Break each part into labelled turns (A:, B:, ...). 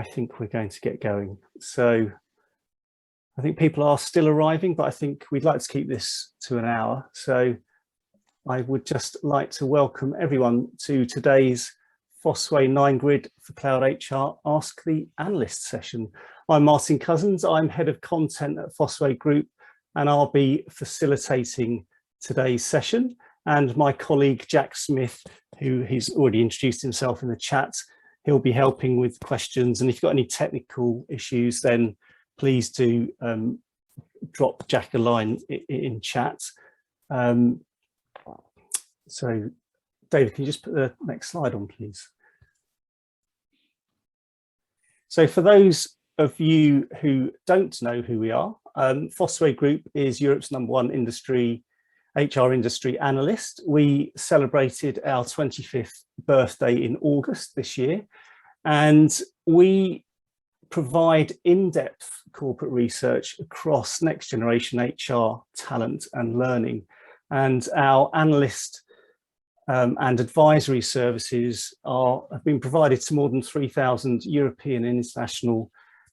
A: think we're going to get going. So I think people are still arriving, but I think we'd like to keep this to an hour. So I would just like to welcome everyone to today's Fosway 9-Grid for Cloud HR Ask the Analyst session. I'm Martin Cousins, I'm Head of Content at Fosway Group, and I'll be facilitating today's session. And my colleague Jack Smith, who he's already introduced himself in the chat, he'll be helping with questions. And if you've got any technical issues, then please do drop Jack a line in chat. So David, can you just put the next slide on, please? So for those of you who don't know who we are, Fosway Group is Europe's #1 HR industry analyst. We celebrated our 25th birthday in August this year, and we provide in-depth corporate research across next generation HR talent and learning. And our analyst and advisory services have been provided to more than 3,000 European and international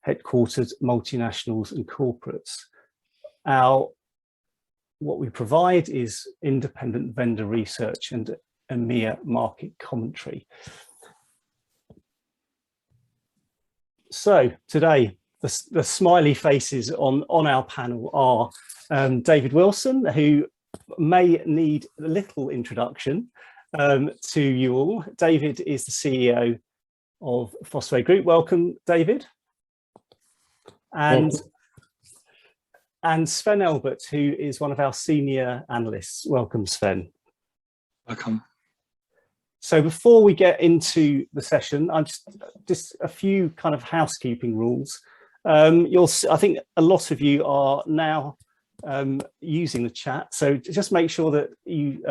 A: headquartered multinationals and corporates. What we provide is independent vendor research and EMEA market commentary. So today, the smiley faces on our panel are David Wilson, who may need a little introduction to you all. David is the CEO of Fosway Group. Welcome, David. And Sven Elbert, who is one of our senior analysts. Welcome, Sven.
B: Welcome.
A: So before we get into the session, I'm just a few kind of housekeeping rules. I think a lot of you are now using the chat, so just make sure that you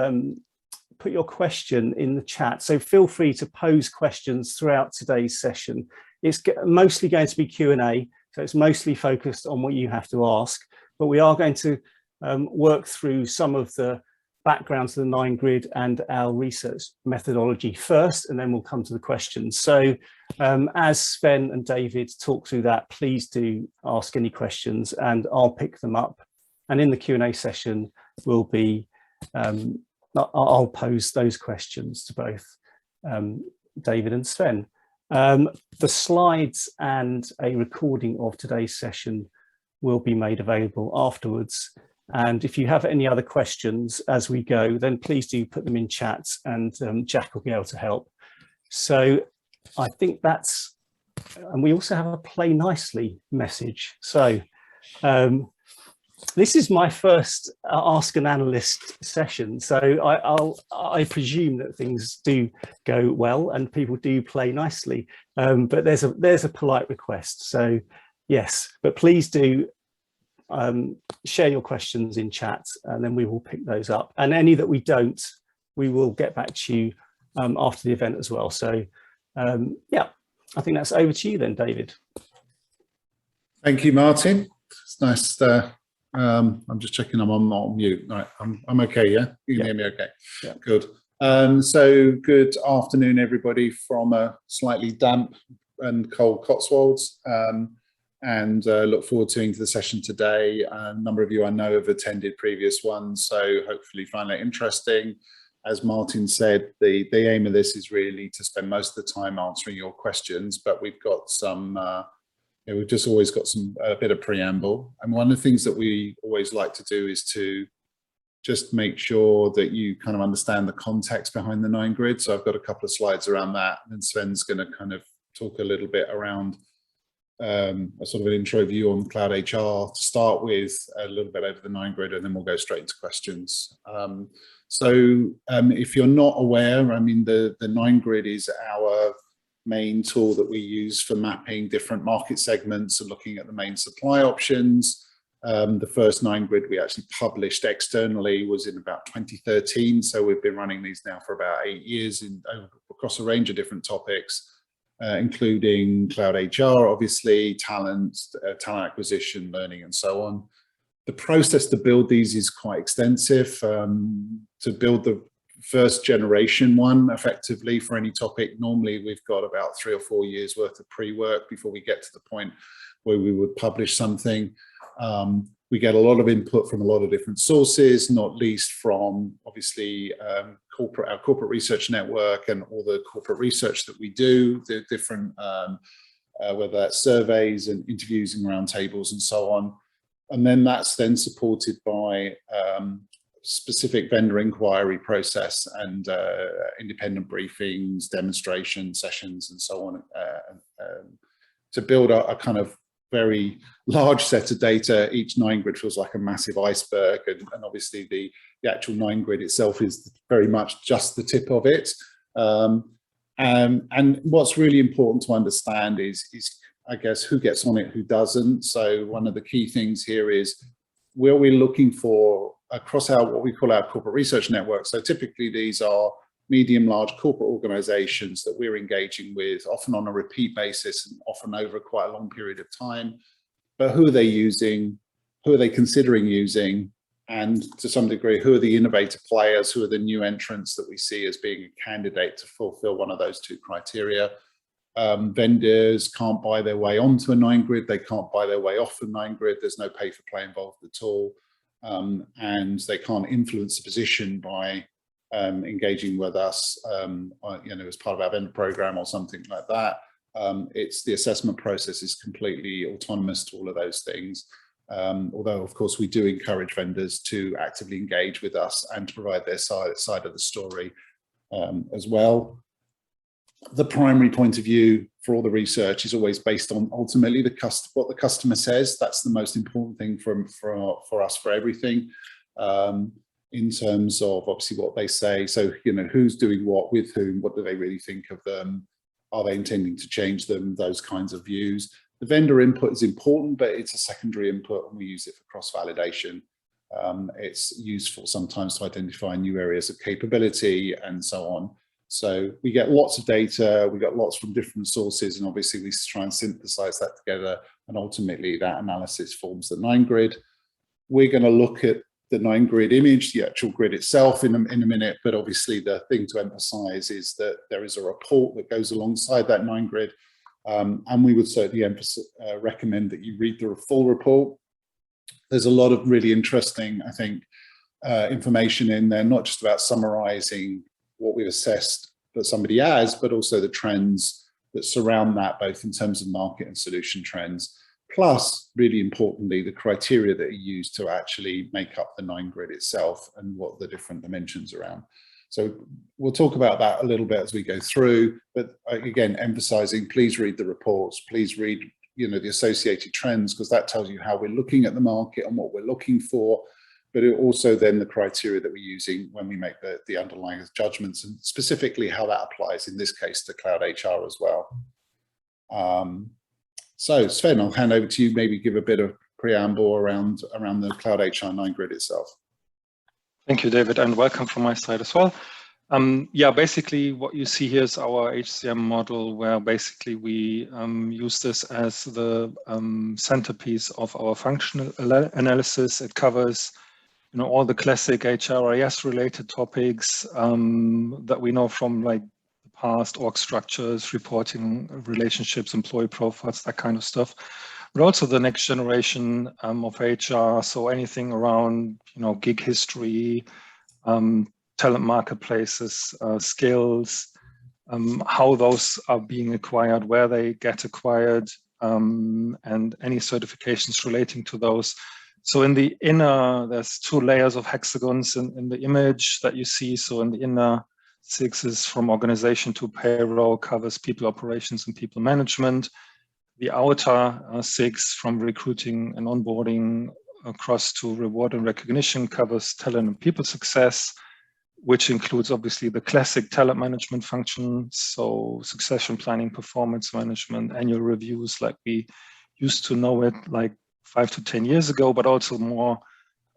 A: put your question in the chat. So feel free to pose questions throughout today's session. It's mostly going to be Q&A, so it's mostly focused on what you have to ask, but we are going to work through some of the background to the 9-Grid and our research methodology first, and then we'll come to the questions. So as Sven and David talk through that, please do ask any questions and I'll pick them up. And in the Q&A session, we'll be, I'll pose those questions to both David and Sven. The slides and a recording of today's session will be made available afterwards. And if you have any other questions as we go, then please do put them in chat and Jack will be able to help. So I think that's, and we also have a play nicely message. So this is my first Ask an Analyst session. So I presume that things do go well and people do play nicely, but there's a polite request. So yes, but please do share your questions in chat and then we will pick those up, and any that we don't, we will get back to you after the event as well. So yeah, I think that's over to you then, David.
C: Thank you, Martin. It's nice. I'm just checking I'm not on mute. Right, I'm okay, yeah? You can hear me okay? Yeah. Good. So good afternoon, everybody, from a slightly damp and cold Cotswolds. And look forward to the session today. A number of you I know have attended previous ones, so hopefully find that interesting. As Martin said, the aim of this is really to spend most of the time answering your questions, but we've got some, we've just always got a bit of preamble. And one of the things that we always like to do is to just make sure that you kind of understand the context behind the 9-Grid. So I've got a couple of slides around that, and then Sven's going to kind of talk a little bit around a sort of an intro view on cloud HR to start with, a little bit over the 9-Grid, and then we'll go straight into questions. If you're not aware, I mean, the 9-Grid is our main tool that we use for mapping different market segments and looking at the main supply options. The first 9-Grid we actually published externally was in about 2013, so we've been running these now for about 8 years across a range of different topics. Including cloud HR, obviously, talent acquisition, learning, and so on. The process to build these is quite extensive. To build the first generation one effectively for any topic. Normally we've got about 3 or 4 years worth of pre-work before we get to the point where we would publish something. We get a lot of input from a lot of different sources, not least from obviously our corporate research network and all the corporate research that we do, the different, whether that's surveys and interviews and roundtables and so on. And then that's then supported by specific vendor inquiry process and independent briefings, demonstration sessions and so on, to build a kind of very large set of data. Each 9-grid feels like a massive iceberg, and obviously the actual 9-grid itself is very much just the tip of it. And what's really important to understand is I guess who gets on it, who doesn't. So one of the key things here is where we're looking for across our what we call our corporate research network. So typically these are medium, large corporate organizations that we're engaging with, often on a repeat basis and often over quite a long period of time. But who are they using? Who are they considering using? And to some degree, who are the innovator players? Who are the new entrants that we see as being a candidate to fulfill one of those two criteria? Vendors can't buy their way onto a 9-grid. They can't buy their way off a 9-grid. There's no pay for play involved at all. And they can't influence the position by engaging with us, you know, as part of our vendor program or something like that. It's the assessment process is completely autonomous to all of those things. Although, of course, we do encourage vendors to actively engage with us and to provide their side of the story as well. The primary point of view for all the research is always based on ultimately what the customer says. That's the most important thing for us for everything. In terms of obviously what they say. So, you know, who's doing what with whom, what do they really think of them? Are they intending to change them? Those kinds of views. The vendor input is important, but it's a secondary input and we use it for cross-validation. It's useful sometimes to identify new areas of capability and so on. So we get lots of data, we got lots from different sources, and obviously we try and synthesize that together, and ultimately that analysis forms the 9-grid. We're going to look at the 9-grid image, the actual grid itself in a minute, but obviously the thing to emphasize is that there is a report that goes alongside that 9-grid, and we would certainly recommend that you read the full report. There's a lot of really interesting, I think, information in there, not just about summarizing what we've assessed that somebody has, but also the trends that surround that, both in terms of market and solution trends. Plus, really importantly, the criteria that are used to actually make up the 9-grid itself and what the different dimensions around. So we'll talk about that a little bit as we go through, but again, emphasizing, please read the reports, please read, you know, the associated trends, because that tells you how we're looking at the market and what we're looking for, but it also then the criteria that we're using when we make the underlying judgments, and specifically how that applies in this case to cloud HR as well. So Sven, I'll hand over to you, maybe give a bit of preamble around the cloud HR 9-grid itself.
B: Thank you, David, and welcome from my side as well. Yeah, basically what you see here is our HCM model, where basically we use this as the centerpiece of our functional analysis. It covers, you know, all the classic HRIS related topics that we know from like the past, org structures, reporting relationships, employee profiles, that kind of stuff. But also the next generation of HR, so anything around, you know, gig history, talent marketplaces, skills, how those are being acquired, where they get acquired, and any certifications relating to those. So in the inner, there's 2 layers of hexagons in the image that you see. So in the inner 6 is from organization to payroll, covers people operations and people management. The outer 6 from recruiting and onboarding across to reward and recognition covers talent and people success, which includes obviously the classic talent management functions, so succession planning, performance management, annual reviews like we used to know it like 5 to 10 years ago, but also more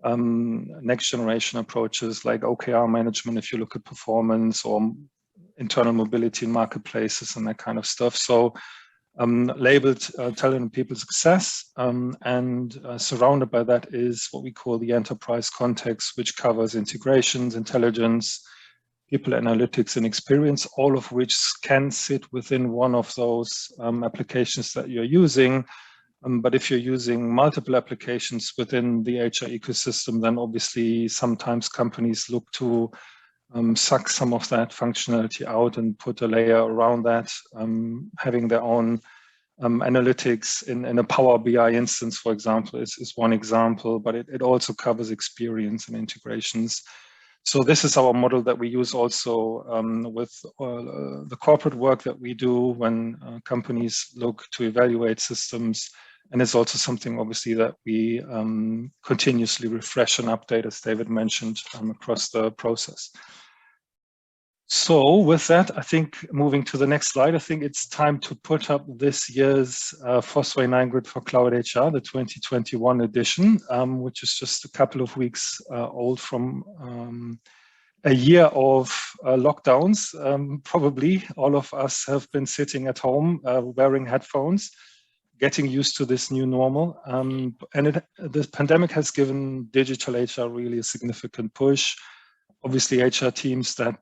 B: next generation approaches like OKR management, if you look at performance, or internal mobility in marketplaces and that kind of stuff. So labeled talent and people success, and surrounded by that is what we call the enterprise context, which covers integrations, intelligence, people analytics and experience, all of which can sit within one of those applications that you're using. But if you're using multiple applications within the HR ecosystem, then obviously sometimes companies look to suck some of that functionality out and put a layer around that, having their own analytics in a Power BI instance, for example, is one example, but it also covers experience and integrations. So this is our model that we use also with the corporate work that we do when companies look to evaluate systems. And it's also something, obviously, that we continuously refresh and update, as David mentioned, across the process. So with that, I think moving to the next slide, I think it's time to put up this year's Fosway 9 Grid for Cloud HR, the 2021 edition, which is just a couple of weeks old from a year of lockdowns. Probably all of us have been sitting at home wearing headphones, getting used to this new normal. And the pandemic has given digital HR really a significant push. Obviously, HR teams that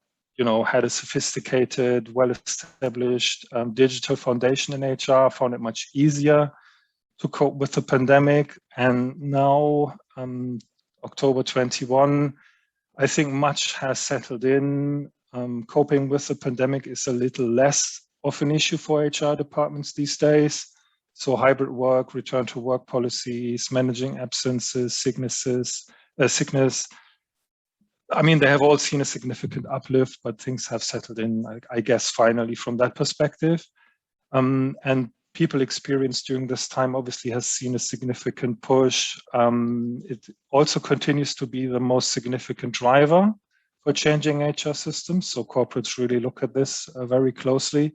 B: had a sophisticated, well-established digital foundation in HR found it much easier to cope with the pandemic. And now, October 21, I think much has settled in. Coping with the pandemic is a little less of an issue for HR departments these days. So hybrid work, return to work policies, managing absences, sickness. I mean, they have all seen a significant uplift, but things have settled in, I guess, finally from that perspective. And people experience during this time obviously has seen a significant push. It also continues to be the most significant driver for changing HR systems. So corporates really look at this very closely.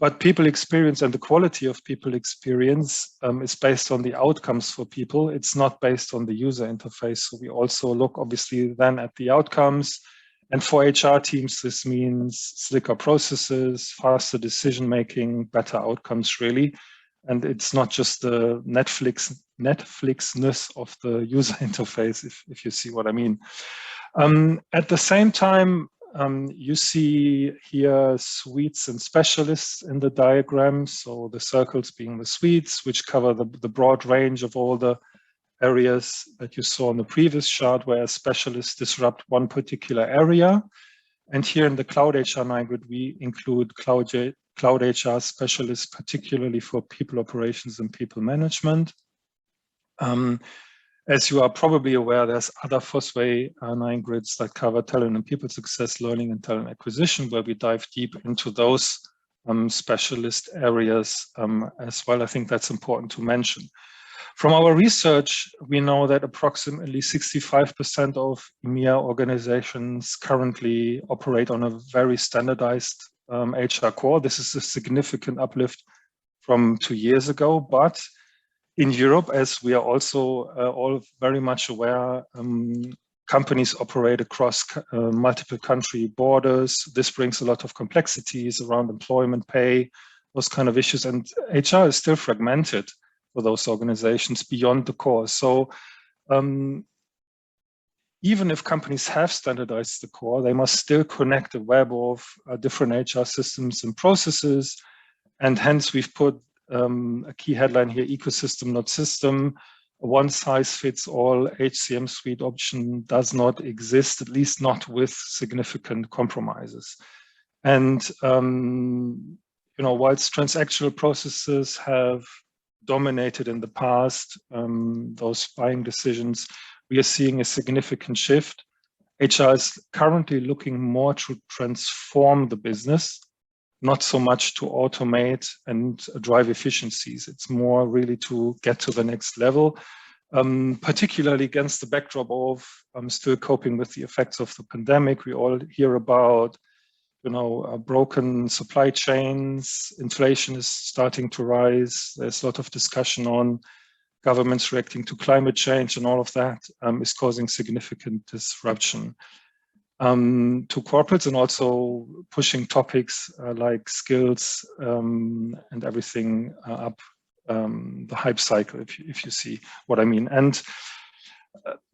B: But people experience and the quality of people experience is based on the outcomes for people. It's not based on the user interface. So we also look obviously then at the outcomes. And for HR teams, this means slicker processes, faster decision-making, better outcomes really. And it's not just the Netflixness of the user interface, if you see what I mean. At the same time, you see here suites and specialists in the diagram. So the circles being the suites, which cover the broad range of all the areas that you saw in the previous chart, where specialists disrupt one particular area. And here in the Cloud HR 9 Grid, we include Cloud HR specialists, particularly for people operations and people management. As you are probably aware, there's other Fosway 9 Grids that cover talent and people success, learning and talent acquisition, where we dive deep into those specialist areas as well. I think that's important to mention. From our research, we know that approximately 65% of EMEA organizations currently operate on a very standardized HR core. This is a significant uplift from 2 years ago, but in Europe, as we are also all very much aware, companies operate across multiple country borders. This brings a lot of complexities around employment, pay, those kind of issues. And HR is still fragmented for those organizations beyond the core. So even if companies have standardized the core, they must still connect a web of different HR systems and processes. And hence we've put a key headline here, ecosystem, not system. A one-size-fits-all HCM suite option does not exist, at least not with significant compromises. And whilst transactional processes have dominated in the past, those buying decisions, we are seeing a significant shift. HR is currently looking more to transform the business, not so much to automate and drive efficiencies. It's more really to get to the next level, particularly against the backdrop of still coping with the effects of the pandemic. We all hear about, broken supply chains, inflation is starting to rise. There's a lot of discussion on governments reacting to climate change, and all of that is causing significant disruption to corporates, and also pushing topics like skills and everything up the hype cycle, if you see what I mean. And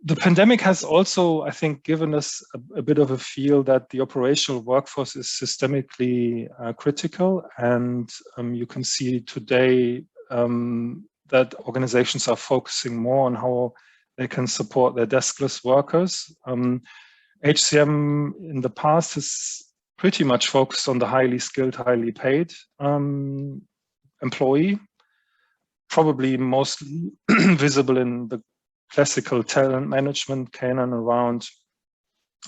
B: The pandemic has also, I think, given us a bit of a feel that the operational workforce is systemically critical. And you can see today that organizations are focusing more on how they can support their deskless workers. HCM in the past has pretty much focused on the highly skilled, highly paid employee, probably mostly visible in the classical talent management canon around,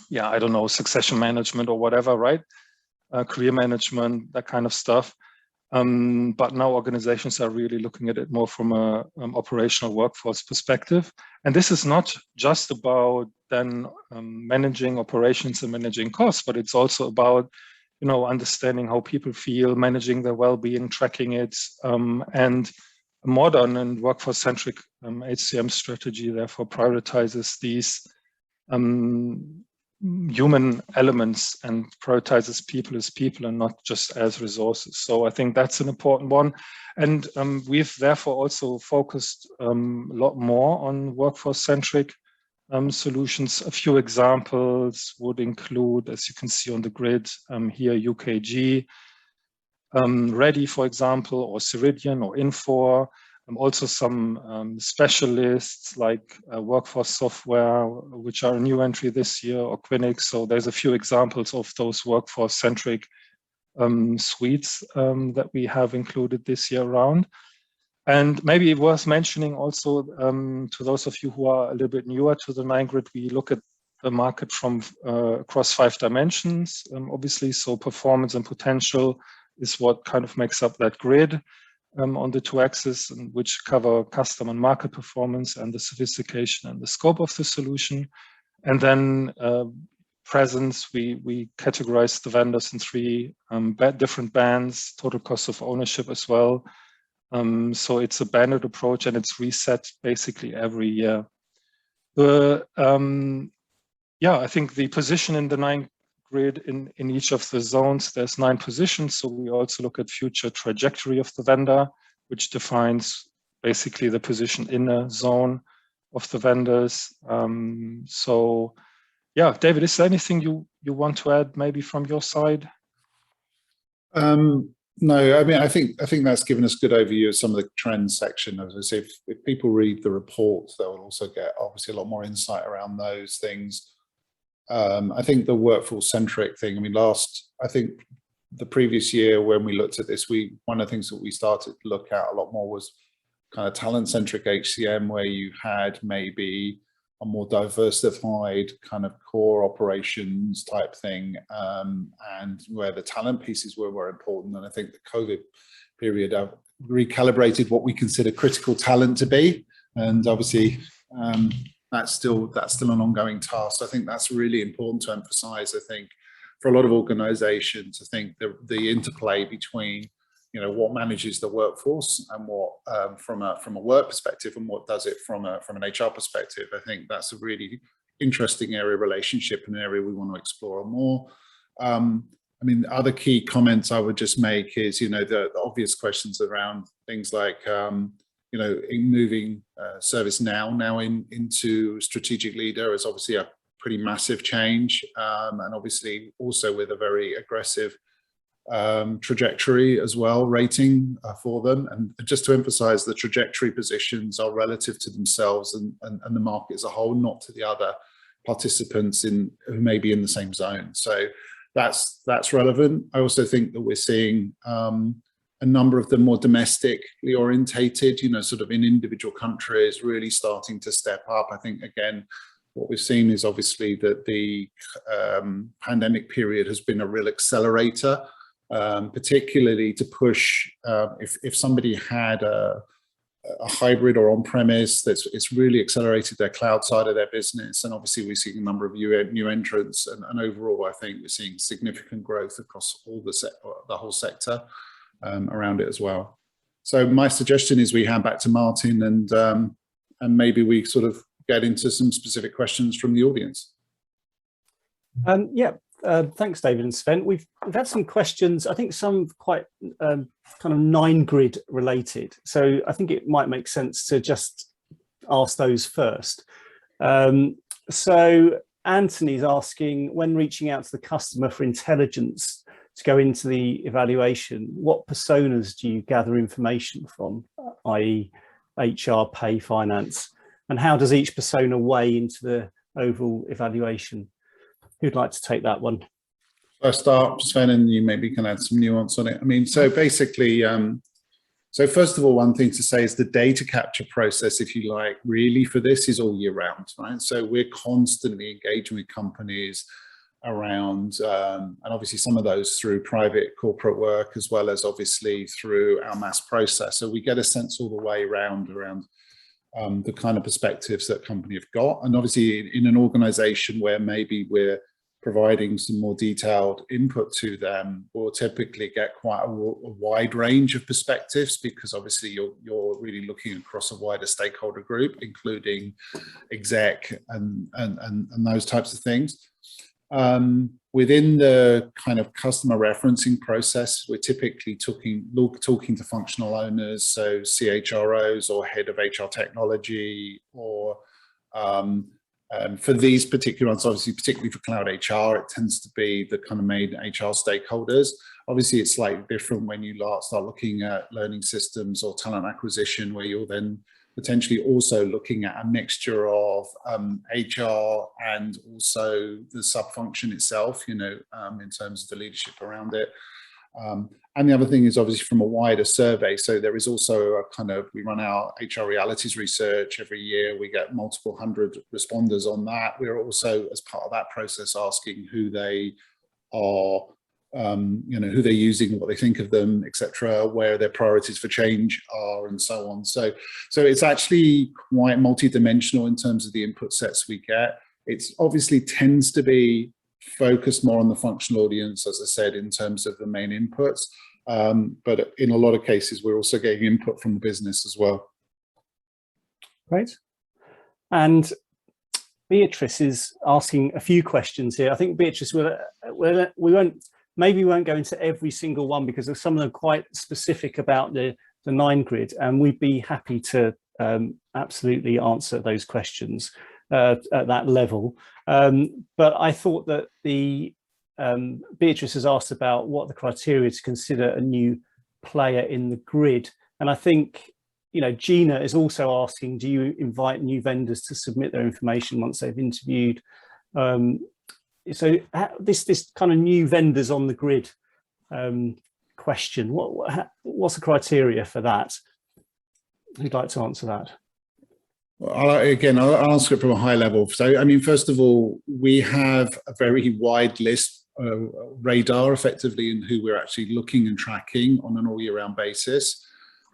B: yeah, I don't know, succession management or whatever, right? Career management, that kind of stuff. But now organizations are really looking at it more from a operational workforce perspective. And this is not just about then managing operations and managing costs, but it's also about, you know, understanding how people feel, managing their well-being, tracking it, and a modern and workforce-centric HCM strategy therefore prioritizes these human elements and prioritizes people as people and not just as resources. So I think that's an important one. And we've therefore also focused a lot more on workforce-centric solutions. A few examples would include, as you can see on the grid here, UKG, Ready, for example, or Ceridian or Infor. Also some specialists like workforce software, which are a new entry this year, or Quinix. So there's a few examples of those workforce-centric suites that we have included this year around. And maybe worth mentioning also to those of you who are a little bit newer to the 9-grid, we look at the market from across 5 dimensions, obviously. So performance and potential is what kind of makes up that grid. On the 2 axes, which cover customer and market performance and the sophistication and the scope of the solution. And then presence, we categorize the vendors in 3 different bands, total cost of ownership as well. So it's a banded approach and it's reset basically every year. Yeah, I think the position in the 9-grid in each of the zones, there's 9 positions. So we also look at future trajectory of the vendor, which defines basically the position in a zone of the vendors. So yeah, David, is there anything you want to add maybe from your side?
C: No, I mean, I think that's given us a good overview of some of the trends section. As I say, if people read the reports, they'll also get obviously a lot more insight around those things. I think the workforce-centric thing, I mean, I think the previous year when we looked at this, one of the things that we started to look at a lot more was kind of talent-centric HCM, where you had maybe a more diversified kind of core operations type thing, and where the talent pieces were important. And I think the COVID period recalibrated what we consider critical talent to be, and obviously that's still an ongoing task. I think that's really important to emphasize. I think for a lot of organizations, I think the interplay between, you know, what manages the workforce and what from a work perspective and what does it from an HR perspective, I think that's a really interesting area, relationship, and an area we want to explore more. I mean, other key comments I would just make is, you know, the obvious questions around things like, you know, in moving ServiceNow into strategic leader is obviously a pretty massive change, and obviously also with a very aggressive trajectory as well, rating for them. And just to emphasize, the trajectory positions are relative to themselves and the market as a whole, not to the other participants who may be in the same zone. So that's relevant. I also think that we're seeing a number of the more domestically orientated, you know, sort of in individual countries really starting to step up. I think, again, what we've seen is obviously that the pandemic period has been a real accelerator, particularly to push, if somebody had a hybrid or on-premise, it's really accelerated their cloud side of their business. And obviously we're seeing a number of new entrants, and overall, I think we're seeing significant growth across all the whole sector around it as well. So my suggestion is we hand back to Martin, and maybe we sort of get into some specific questions from the audience.
A: Yeah, thanks, David and Sven. We've had some questions, I think some quite kind of 9-grid related. So I think it might make sense to just ask those first. So Anthony's asking, when reaching out to the customer for intelligence to go into the evaluation, what personas do you gather information from, i.e. HR, pay, finance, and how does each persona weigh into the overall evaluation? Who'd like to take that one?
C: I'll start, Sven, and you maybe can add some nuance on it. I mean, so basically, so first of all, one thing to say is the data capture process, if you like, really for this is all year round, right? So we're constantly engaging with companies around, and obviously some of those through private corporate work, as well as obviously through our mass process. So we get a sense all the way around the kind of perspectives that company have got. And obviously in an organization where maybe we're providing some more detailed input to them, we'll typically get quite a wide range of perspectives, because obviously you're really looking across a wider stakeholder group, including exec and those types of things. Within the kind of customer referencing process, we're typically talking to functional owners, so CHROs or head of HR technology, or for these particular ones, obviously, particularly for cloud HR, it tends to be the kind of main HR stakeholders. Obviously, it's slightly different when you start looking at learning systems or talent acquisition, where you're then potentially also looking at a mixture of HR and also the sub-function itself, you know, in terms of the leadership around it. And the other thing is obviously from a wider survey. So there is also a kind of, we run our HR realities research every year. We get multiple hundred responders on that. We're also, as part of that process, asking who they are, you know, who they're using, what they think of them, etc., where their priorities for change are, and so on. So it's actually quite multidimensional in terms of the input sets we get. It's obviously tends to be focused more on the functional audience, as I said, in terms of the main inputs. But in a lot of cases, we're also getting input from the business as well.
A: Great. And Beatrice is asking a few questions here. I think Beatrice, maybe we won't go into every single one, because some of them are quite specific about the 9 grid, and we'd be happy to absolutely answer those questions at that level. But I thought that Beatrice has asked about what the criteria to consider a new player in the grid. And I think, you know, Gina is also asking, do you invite new vendors to submit their information once they've interviewed? So this kind of new vendors on the grid question, what's the criteria for that? Who'd like to answer that?
C: Well, I'll answer it from a high level. So, I mean, first of all, we have a very wide list, radar effectively, in who we're actually looking and tracking on an all year round basis.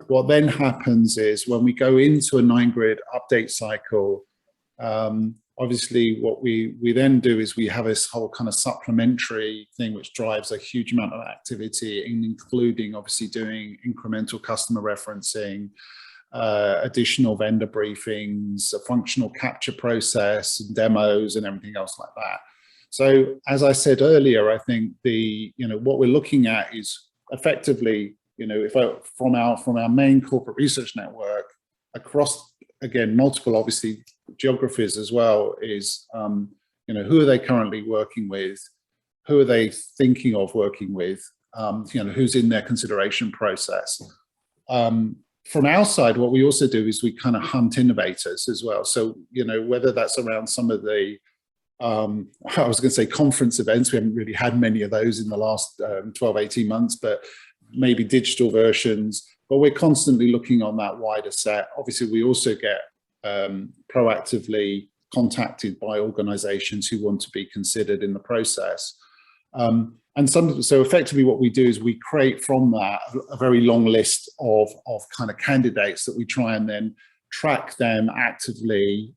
C: What then happens is when we go into a 9 grid update cycle, obviously what we then do is we have this whole kind of supplementary thing which drives a huge amount of activity, including obviously doing incremental customer referencing, additional vendor briefings, a functional capture process, and demos, and everything else like that. So as I said earlier, I think what we're looking at is effectively, you know, from our main corporate research network across, again, multiple obviously geographies as well, is you know, who are they currently working with, who are they thinking of working with, you know, who's in their consideration process. From our side, what we also do is we kind of hunt innovators as well. So, you know, whether that's around some of the, I was going to say conference events, we haven't really had many of those in the last 12, 18 months, but maybe digital versions, but we're constantly looking on that wider set. Obviously, we also get proactively contacted by organizations who want to be considered in the process. So effectively what we do is we create from that a very long list of kind of candidates that we try and then track them actively.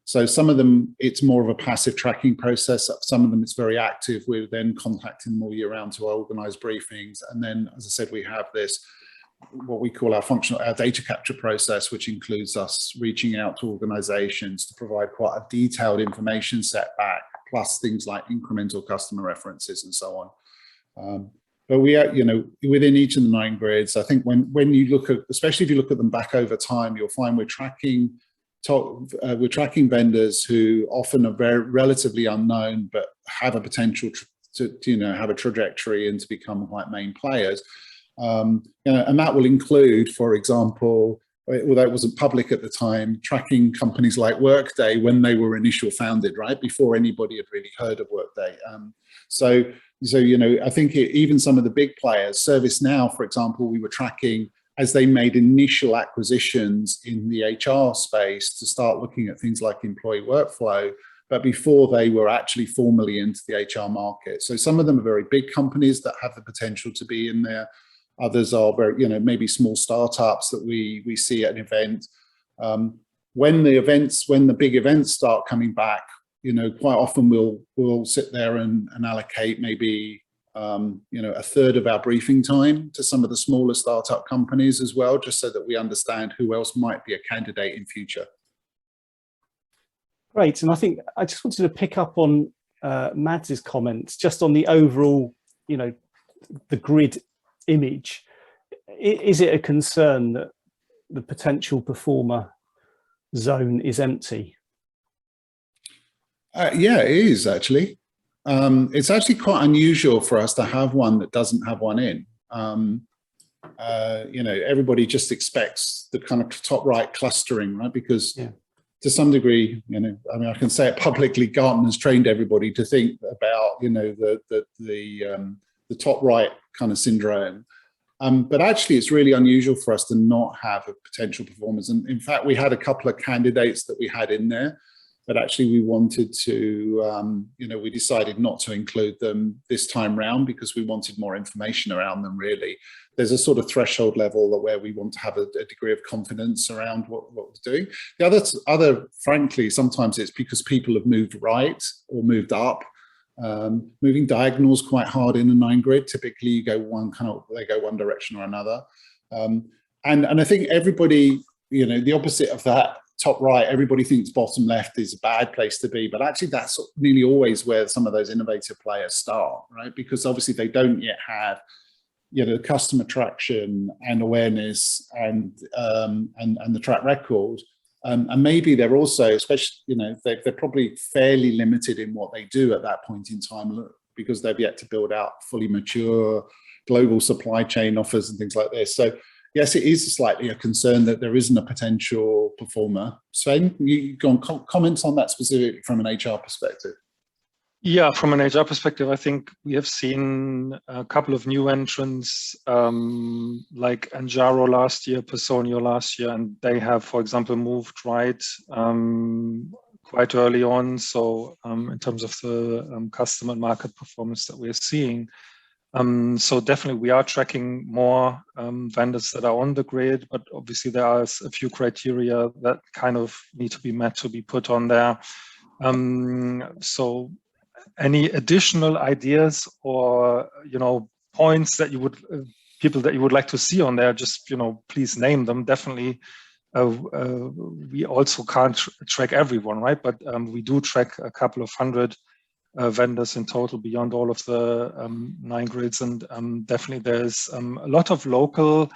C: So some of them, it's more of a passive tracking process. Some of them, it's very active. We're then contacting them all year round to organize briefings. And then, as I said, we have this, what we call our data capture process, which includes us reaching out to organizations to provide quite a detailed information set back, plus things like incremental customer references and so on. But we are, you know, within each of the 9 grids, I think when you look at, especially if you look at them back over time, you'll find we're tracking we're tracking vendors who often are very relatively unknown, but have a potential to have a trajectory and to become quite main players. And that will include, for example, although it wasn't public at the time, tracking companies like Workday when they were initially founded, right, before anybody had really heard of Workday. So I think even some of the big players, ServiceNow, for example, we were tracking as they made initial acquisitions in the HR space to start looking at things like employee workflow, but before they were actually formally into the HR market. So some of them are very big companies that have the potential to be in there. Others are very, maybe small startups that we see at an event. When the big events start coming back, quite often we'll sit there and allocate maybe a third of our briefing time to some of the smaller startup companies as well, just so that we understand who else might be a candidate in future.
A: Great, and I think I just wanted to pick up on Mads's comments just on the overall, the grid image. Is it a concern that the potential performer zone is empty?
C: Yeah, it is actually. It's actually quite unusual for us to have one that doesn't have one in. Everybody just expects the kind of top right clustering, right? Because to some degree, I can say it publicly, Gartner's trained everybody to think about, the top right kind of syndrome. But actually, it's really unusual for us to not have a potential performers. And in fact, we had a couple of candidates that we had in there, but actually we wanted to, we decided not to include them this time round because we wanted more information around them, really. There's a sort of threshold level where we want to have a degree of confidence around what we're doing. The other, frankly, sometimes it's because people have moved right or moved up. Moving diagonals quite hard in a 9 grid. Typically, you go they go one direction or another. And I think everybody, the opposite of that top right, everybody thinks bottom left is a bad place to be, but actually that's nearly always where some of those innovative players start, right? Because obviously they don't yet have, customer traction and awareness and the track record. And maybe they're also, especially, they're probably fairly limited in what they do at that point in time because they've yet to build out fully mature global supply chain offers and things like this. So yes, it is slightly a concern that there isn't a potential performer. Sven, you go on, comments on that specifically from an HR perspective.
B: Yeah, from an HR perspective, I think we have seen a couple of new entrants like Anjaro last year, Personio last year, and they have, for example, moved right quite early on. So in terms of the customer market performance that we're seeing. So definitely we are tracking more vendors that are on the grid, but obviously there are a few criteria that kind of need to be met to be put on there. So any additional ideas or points that you would people that you would like to see on there, just please name them. Definitely we also can't track everyone, right? But we do track a couple of hundred vendors in total beyond all of the 9 grids, and definitely there's a lot of local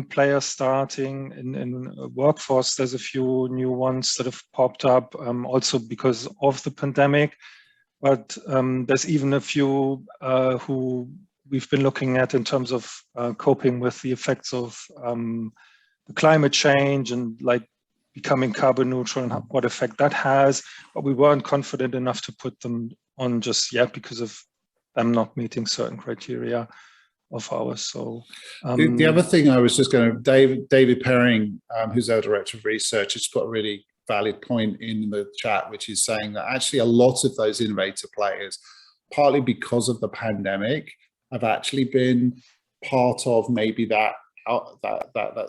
B: players starting in workforce. There's a few new ones that have popped up also because of the pandemic. But there's even a few who we've been looking at in terms of coping with the effects of the climate change and like becoming carbon neutral and what effect that has. But we weren't confident enough to put them on just yet because of them not meeting certain criteria of ours. So
C: the other thing I was just going to, David Perring, who's our director of research, has put a really valid point in the chat, which is saying that actually a lot of those innovator players, partly because of the pandemic, have actually been part of maybe that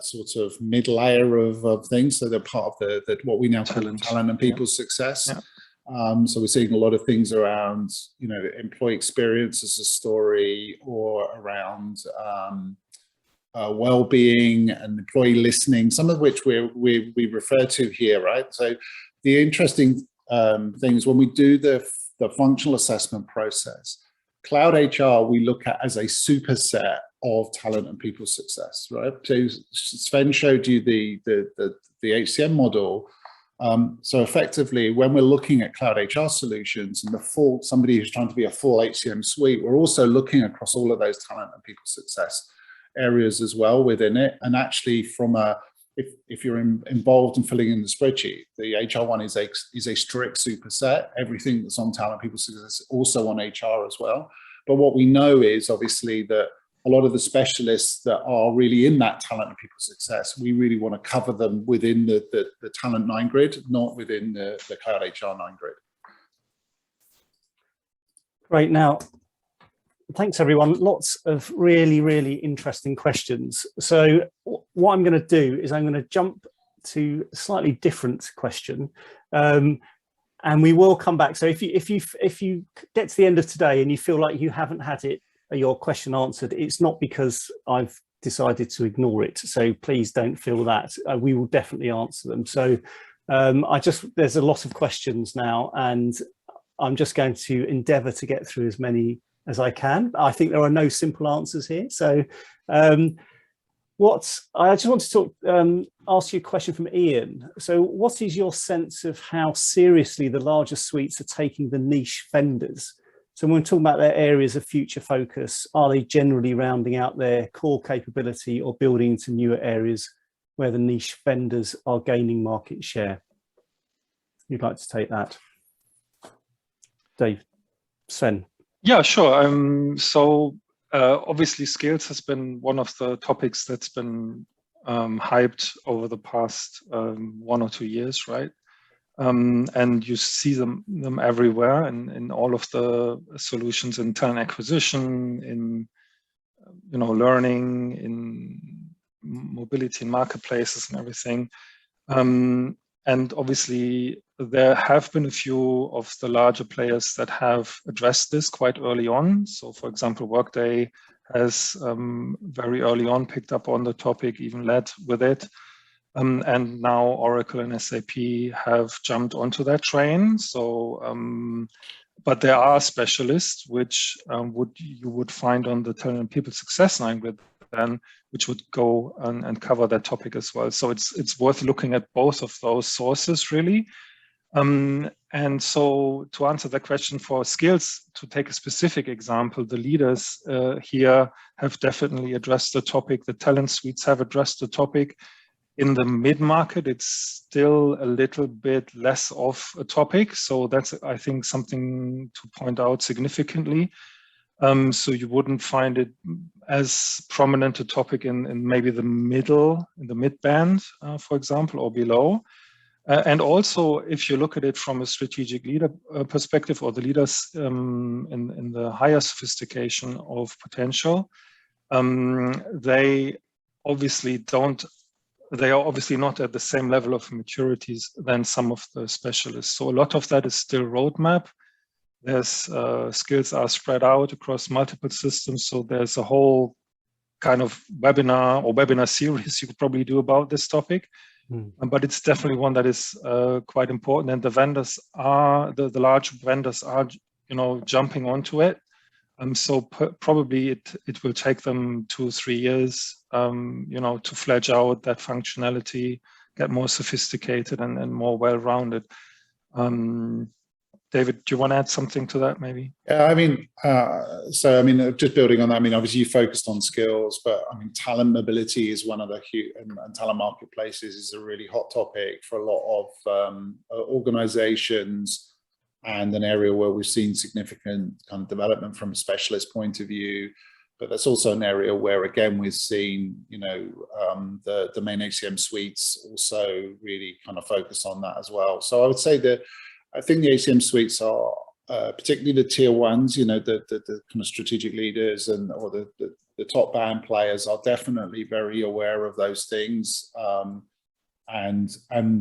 C: sort of mid layer of things. So they're part of the what we now call talent and people success. Yeah. So we're seeing a lot of things around, employee experience as a story, or around well-being and employee listening, some of which we refer to here, right? So the interesting thing is when we do the functional assessment process, cloud HR we look at as a superset of talent and people success, right? So Sven showed you the HCM model. So effectively, when we're looking at cloud HR solutions and somebody who's trying to be a full HCM suite, we're also looking across all of those talent and people success areas as well within it. And actually, from if you're involved in filling in the spreadsheet, the HR one is a strict superset. Everything that's on talent people success is also on HR as well. But what we know is obviously that a lot of the specialists that are really in that talent and people success, we really want to cover them within the talent 9 grid, not within the cloud HR 9 grid.
A: Great. Now, thanks everyone. Lots of really, really interesting questions. So what I'm going to do is I'm going to jump to a slightly different question. And we will come back. So if you get to the end of today and you feel like you haven't had your question answered, it's not because I've decided to ignore it. So please don't feel that. We will definitely answer them. So there's a lot of questions now, and I'm just going to endeavour to get through as many as I can. I think there are no simple answers here. So I just want to ask you a question from Ian. So what is your sense of how seriously the larger suites are taking the niche vendors? So when we're talking about their areas of future focus, are they generally rounding out their core capability or building into newer areas where the niche vendors are gaining market share? You'd like to take that? Dave, Sven.
B: Yeah, sure. So obviously skills has been one of the topics that's been hyped over the past 1 or 2 years, right? And you see them everywhere in all of the solutions in talent acquisition, in learning, in mobility and marketplaces and everything. And obviously there have been a few of the larger players that have addressed this quite early on. So for example, Workday has very early on picked up on the topic, even led with it. And now Oracle and SAP have jumped onto that train. So, but there are specialists which you would find on the talent and people success line with then, which would go and cover that topic as well. So it's worth looking at both of those sources really. And so to answer the question for skills, to take a specific example, the leaders here have definitely addressed the topic. The talent suites have addressed the topic. In the mid-market, it's still a little bit less of a topic. So that's, I think, something to point out significantly. So you wouldn't find it as prominent a topic in maybe the mid-band, for example, or below. And also, if you look at it from a strategic leader perspective, or the leaders in the higher sophistication of potential, they are obviously not at the same level of maturities than some of the specialists. So a lot of that is still roadmap. There's skills are spread out across multiple systems. So there's a whole kind of webinar series you could probably do about this topic. But it's definitely one that is quite important. And the vendors are, the large vendors are, jumping onto it. So probably it will take them 2-3 years, to fledge out that functionality, get more sophisticated and more well-rounded. David, do you want to add something to that, maybe?
C: Yeah, just building on that, obviously you focused on skills, but talent mobility is one of the huge, and talent marketplaces is a really hot topic for a lot of organizations, and an area where we've seen significant kind of development from a specialist point of view. But that's also an area where, again, we've seen, the main HCM suites also really kind of focus on that as well. So I would say that I think the HCM suites are, particularly the tier ones, the kind of strategic leaders or the top band players are definitely very aware of those things, and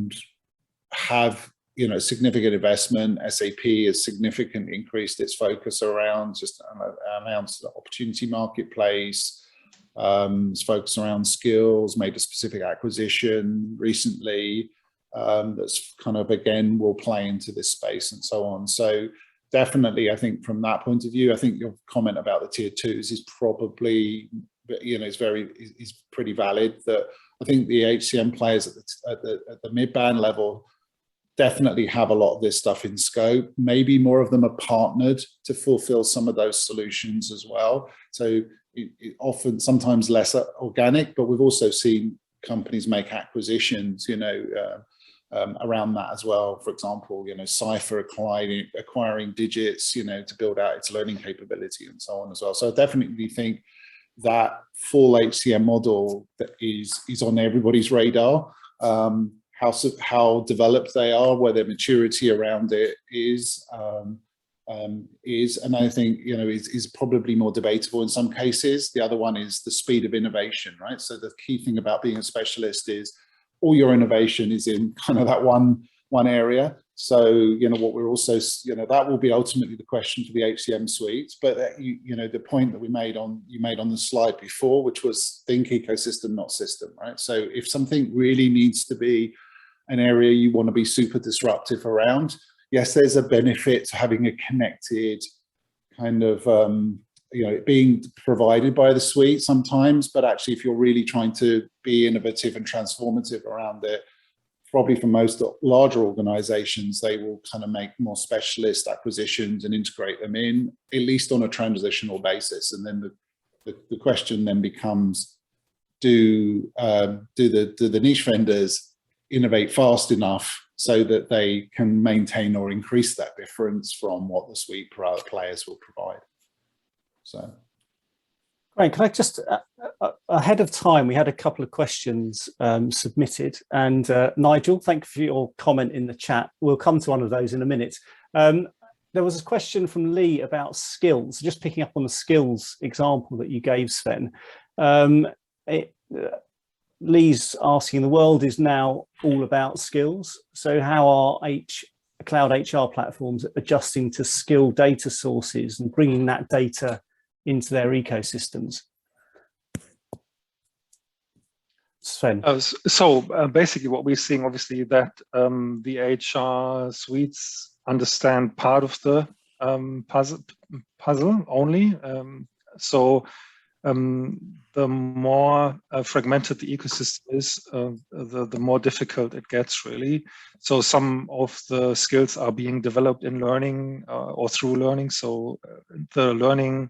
C: have significant investment. SAP has significantly increased its focus around just announced the opportunity marketplace. It's focused around skills, made a specific acquisition recently that's kind of, again, will play into this space and so on. So definitely, I think from that point of view, I think your comment about the tier twos is probably, is pretty valid. That I think the HCM players at the mid-band level definitely have a lot of this stuff in scope. Maybe more of them are partnered to fulfill some of those solutions as well. So it often, sometimes less organic, but we've also seen companies make acquisitions, around that as well. For example, Cypher acquiring Digits, to build out its learning capability and so on as well. So I definitely think that full HCM model that is on everybody's radar. How developed they are, where their maturity around it is, and I think is probably more debatable in some cases. The other one is the speed of innovation, right? So the key thing about being a specialist is all your innovation is in kind of that one area. So what we're also that will be ultimately the question for the HCM suites. But the point that you made on the slide before, which was think ecosystem, not system, right? So if something really needs to be an area you want to be super disruptive around, yes, there's a benefit to having a connected kind of, being provided by the suite sometimes, but actually if you're really trying to be innovative and transformative around it, probably for most larger organizations, they will kind of make more specialist acquisitions and integrate them in, at least on a transitional basis. And then the question then becomes, do the niche vendors innovate fast enough so that they can maintain or increase that difference from what the suite players will provide? So,
A: great. Can I just, ahead of time, we had a couple of questions submitted, and Nigel, thank you for your comment in the chat. We'll come to one of those in a minute. There was a question from Lee about skills, just picking up on the skills example that you gave, Sven. Lee's asking, the world is now all about skills. So how are cloud HR platforms adjusting to skill data sources and bringing that data into their ecosystems? Sven.
B: Basically what we're seeing, obviously, that the HR suites understand part of the puzzle only. The more fragmented the ecosystem is, the more difficult it gets, really. So some of the skills are being developed in learning or through learning. So the learning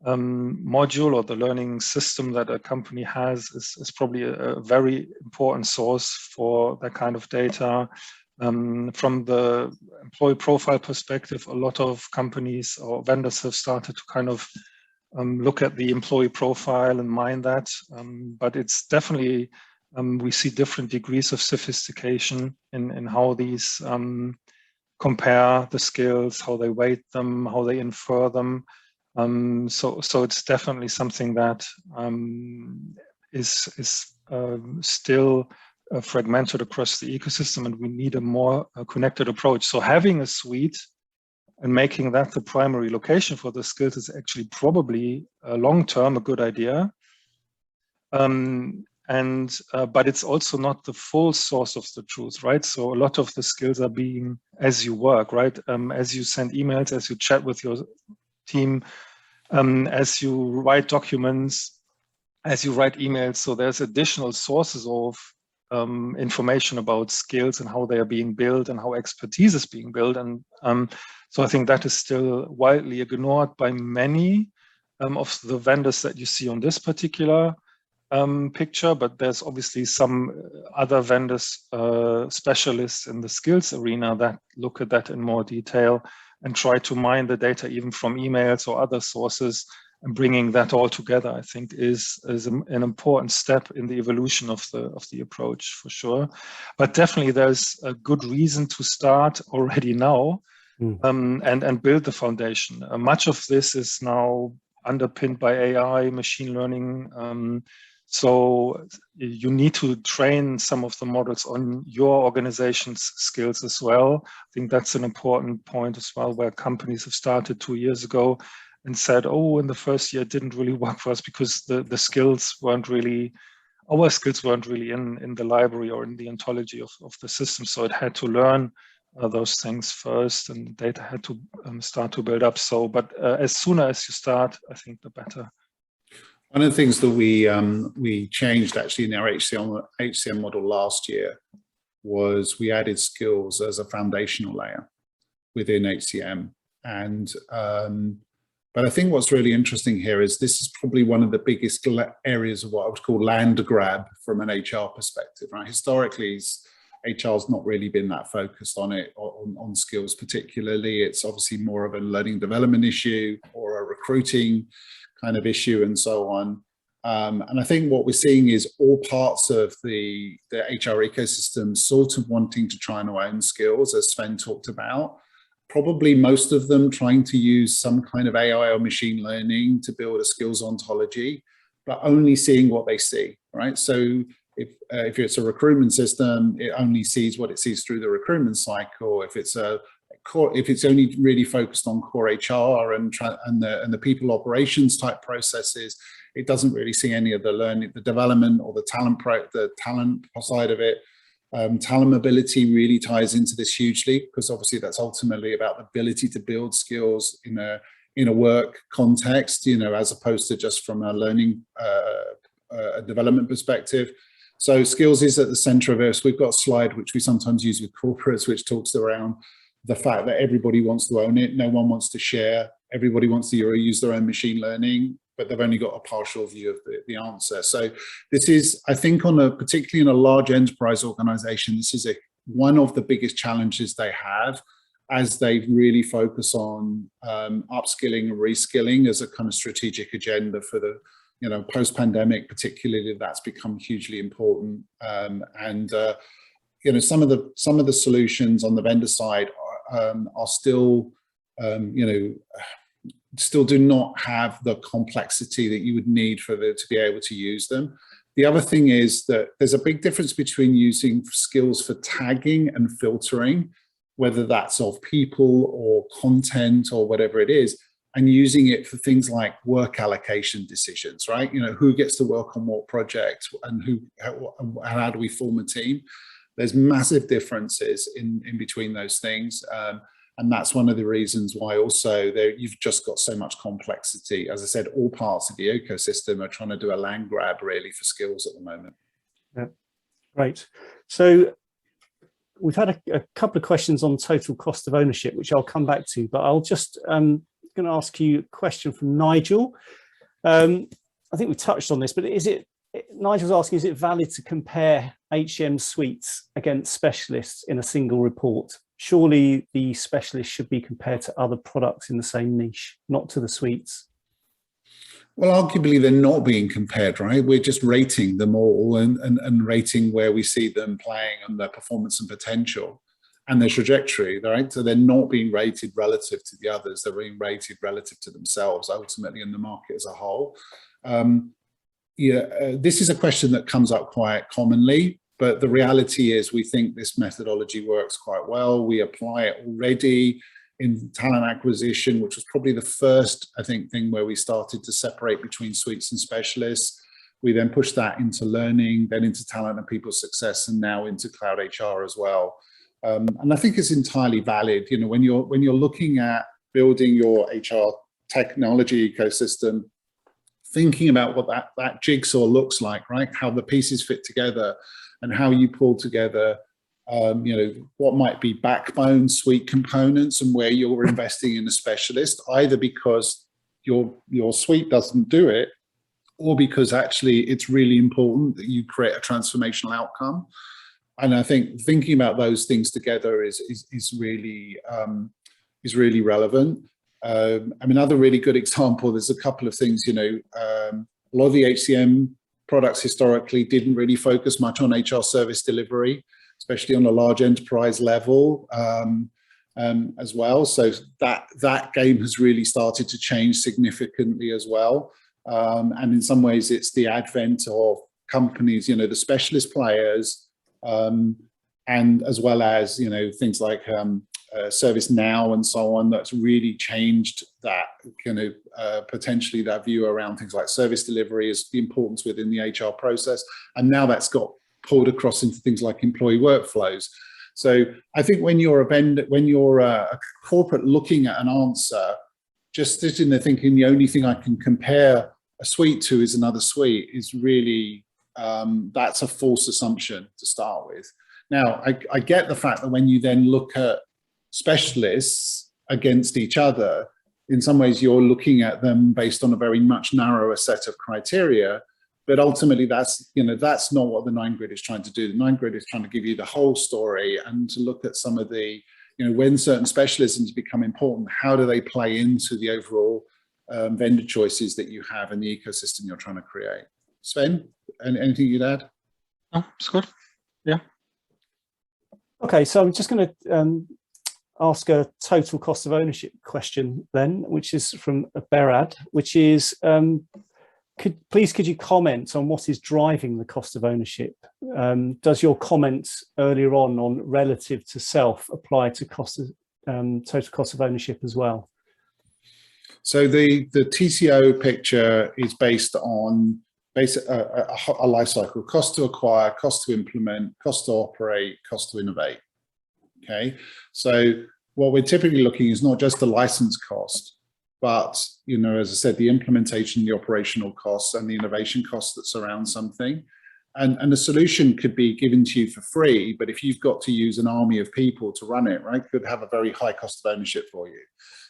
B: module or the learning system that a company has is probably a very important source for that kind of data. From the employee profile perspective, a lot of companies or vendors have started to kind of look at the employee profile and mine that, but it's definitely, we see different degrees of sophistication in how these compare the skills, how they weight them, how they infer them. So it's definitely something that is still fragmented across the ecosystem, and we need a more connected approach. So having a suite and making that the primary location for the skills is actually probably long-term a good idea. But it's also not the full source of the truth, right? So a lot of the skills are being as you work, right? As you send emails, as you chat with your team, as you write documents, as you write emails. So there's additional sources of information about skills and how they are being built and how expertise is being built. And so I think that is still widely ignored by many of the vendors that you see on this particular picture, but there's obviously some other vendors, specialists in the skills arena that look at that in more detail and try to mine the data even from emails or other sources, and bringing that all together, I think, is an important step in the evolution of the approach, for sure. But definitely there's a good reason to start already now and build the foundation. Much of this is now underpinned by AI, machine learning. So you need to train some of the models on your organization's skills as well. I think that's an important point as well, where companies have started 2 years ago and said, oh, in the first year it didn't really work for us because the skills weren't really, our skills weren't really in the library or in the ontology of the system. So it had to learn those things first, and the data had to start to build up. So, but as sooner as you start, I think the better.
C: One of the things that we changed actually in our HCM model last year was we added skills as a foundational layer within HCM. And but I think what's really interesting here is this is probably one of the biggest areas of what I would call land grab from an HR perspective, right? Historically, HR's not really been that focused on it, on skills particularly. It's obviously more of a learning development issue or a recruiting kind of issue and so on. And I think what we're seeing is all parts of the HR ecosystem sort of wanting to try and own skills, as Sven talked about. Probably most of them trying to use some kind of AI or machine learning to build a skills ontology, but only seeing what they see, right? So if it's a recruitment system, it only sees what it sees through the recruitment cycle. If it's only really focused on core HR and the people operations type processes, it doesn't really see any of the learning, the development, or the talent side of it. Talent mobility really ties into this hugely, because obviously that's ultimately about the ability to build skills in a work context, you know, as opposed to just from a learning a development perspective. So skills is at the center of this. We've got a slide which we sometimes use with corporates, which talks around the fact that everybody wants to own it. No one wants to share. Everybody wants to use their own machine learning, but they've only got a partial view of the answer. So this is, I think, particularly in a large enterprise organization, this is one of the biggest challenges they have as they really focus on upskilling and reskilling as a kind of strategic agenda for the, you know, post-pandemic, particularly. That's become hugely important. You know, some of the solutions on the vendor side are still, you know, still do not have the complexity that you would need to be able to use them. The other thing is that there's a big difference between using skills for tagging and filtering, whether that's of people or content or whatever it is, and using it for things like work allocation decisions, right? You know, who gets to work on what project and how do we form a team? There's massive differences in between those things. And that's one of the reasons why also you've just got so much complexity. As I said, all parts of the ecosystem are trying to do a land grab really for skills at the moment.
A: Yeah, great. So we've had a couple of questions on total cost of ownership, which I'll come back to, but I'll just going to ask you a question from Nigel. I think we touched on this, but Nigel's asking, is it valid to compare HCM suites against specialists in a single report? Surely the specialists should be compared to other products in the same niche, not to the suites.
C: Well, arguably they're not being compared, right? We're just rating them all and rating where we see them playing and their performance and potential and their trajectory, right? So they're not being rated relative to the others. They're being rated relative to themselves, ultimately, in the market as a whole. This is a question that comes up quite commonly, but the reality is we think this methodology works quite well. We apply it already in talent acquisition, which was probably the first, I think, thing where we started to separate between suites and specialists. We then pushed that into learning, then into talent and people success, and now into cloud HR as well. And I think it's entirely valid. You know, when you're looking at building your HR technology ecosystem, thinking about what that jigsaw looks like, right? How the pieces fit together and how you pull together, you know, what might be backbone suite components and where you're investing in a specialist, either because your suite doesn't do it or because actually it's really important that you create a transformational outcome. And I think thinking about those things together is really relevant. I mean, another really good example, there's a couple of things, you know, a lot of the HCM products historically didn't really focus much on HR service delivery, especially on a large enterprise level as well. So that game has really started to change significantly as well. And in some ways, it's the advent of companies, you know, the specialist players, and as well as, you know, things like ServiceNow and so on, that's really changed that kind of potentially that view around things like service delivery is the importance within the HR process. And now that's got pulled across into things like employee workflows. So I think when you're a vendor, when you're a corporate looking at an answer, just sitting there thinking the only thing I can compare a suite to is another suite is really, that's a false assumption to start with. Now, I get the fact that when you then look at specialists against each other, in some ways you're looking at them based on a very much narrower set of criteria, but ultimately that's not what the 9-grid is trying to do. The 9-grid is trying to give you the whole story and to look at some of the, when certain specialisms become important, how do they play into the overall vendor choices that you have in the ecosystem you're trying to create. Sven, anything you'd add?
B: No, it's good. Yeah.
C: Okay,
A: so I'm just going to ask a total cost of ownership question then, which is from Berad, which is, could you comment on what is driving the cost of ownership? Does your comments earlier on relative to self apply to total cost of ownership as well?
C: So the TCO picture is based on a life cycle: cost to acquire, cost to implement, cost to operate, cost to innovate. Okay, so what we're typically looking is not just the license cost, but as I said, the implementation, the operational costs, and the innovation costs that surround something. And the solution could be given to you for free, but if you've got to use an army of people to run it, right, could have a very high cost of ownership for you.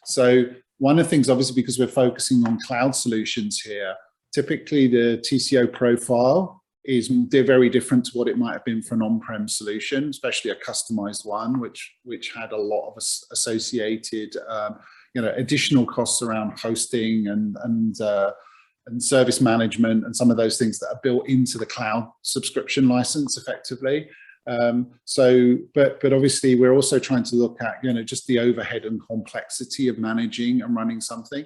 C: So one of the things, obviously, because we're focusing on cloud solutions here, typically the TCO profile is very different to what it might have been for an on-prem solution, especially a customized one, which had a lot of associated additional costs around hosting and service management and some of those things that are built into the cloud subscription license effectively. But obviously we're also trying to look at just the overhead and complexity of managing and running something.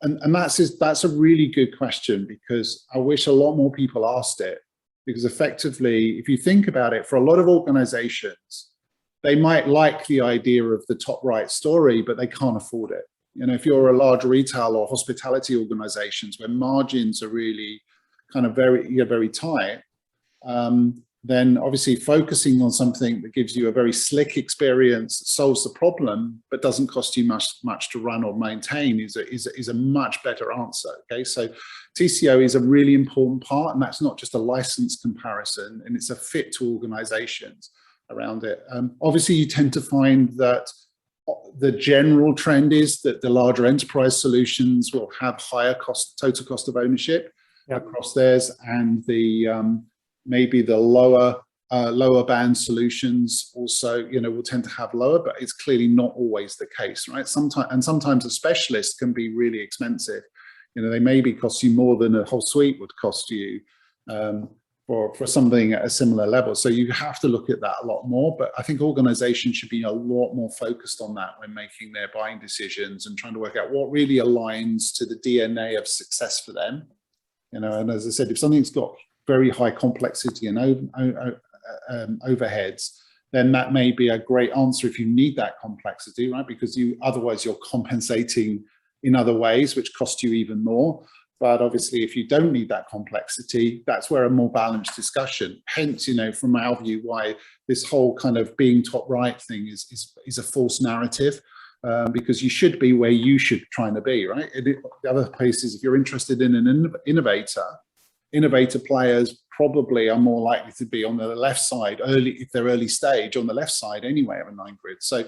C: And that's a really good question, because I wish a lot more people asked it, because effectively, if you think about it, for a lot of organizations, they might like the idea of the top right story, but they can't afford it. If you're a large retail or hospitality organizations where margins are really kind of very tight, then obviously focusing on something that gives you a very slick experience that solves the problem but doesn't cost you much to run or maintain is a much better answer. Okay, so TCO is a really important part, and that's not just a license comparison, and it's a fit to organizations around it. Obviously you tend to find that the general trend is that the larger enterprise solutions will have higher total cost of ownership across theirs, and the maybe the lower band solutions also will tend to have lower, but it's clearly not always the case, right? Sometimes a specialist can be really expensive. They maybe cost you more than a whole suite would cost you for something at a similar level. So you have to look at that a lot more, but I think organizations should be a lot more focused on that when making their buying decisions and trying to work out what really aligns to the DNA of success for them. And as I said, if something's got very high complexity and overheads, then that may be a great answer if you need that complexity, right? Because otherwise you're compensating in other ways, which cost you even more. But obviously, if you don't need that complexity, that's where a more balanced discussion. Hence, from our view, why this whole kind of being top right thing is a false narrative, because you should be where you should trying to be, right? The other places, if you're interested in an innovator players probably are more likely to be on the left side, if they're early stage, on the left side anyway of a 9-grid. So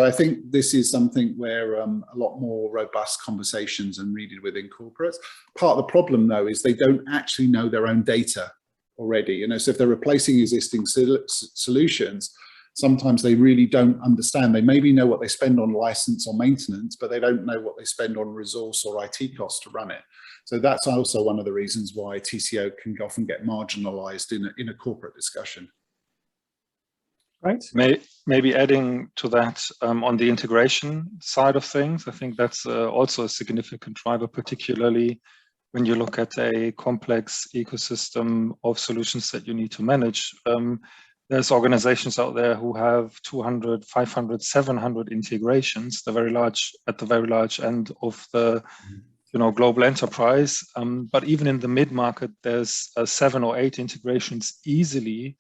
C: I think this is something where a lot more robust conversations are needed within corporates. Part of the problem, though, is they don't actually know their own data already. So if they're replacing existing solutions, sometimes they really don't understand. They maybe know what they spend on license or maintenance, but they don't know what they spend on resource or IT costs to run it. So that's also one of the reasons why TCO can often get marginalized in a corporate discussion.
A: Right.
B: Maybe adding to that, on the integration side of things, I think that's also a significant driver, particularly when you look at a complex ecosystem of solutions that you need to manage. There's organizations out there who have 200, 500, 700 integrations, at the very large end of the global enterprise. But even in the mid-market, there's 7 or 8 integrations easily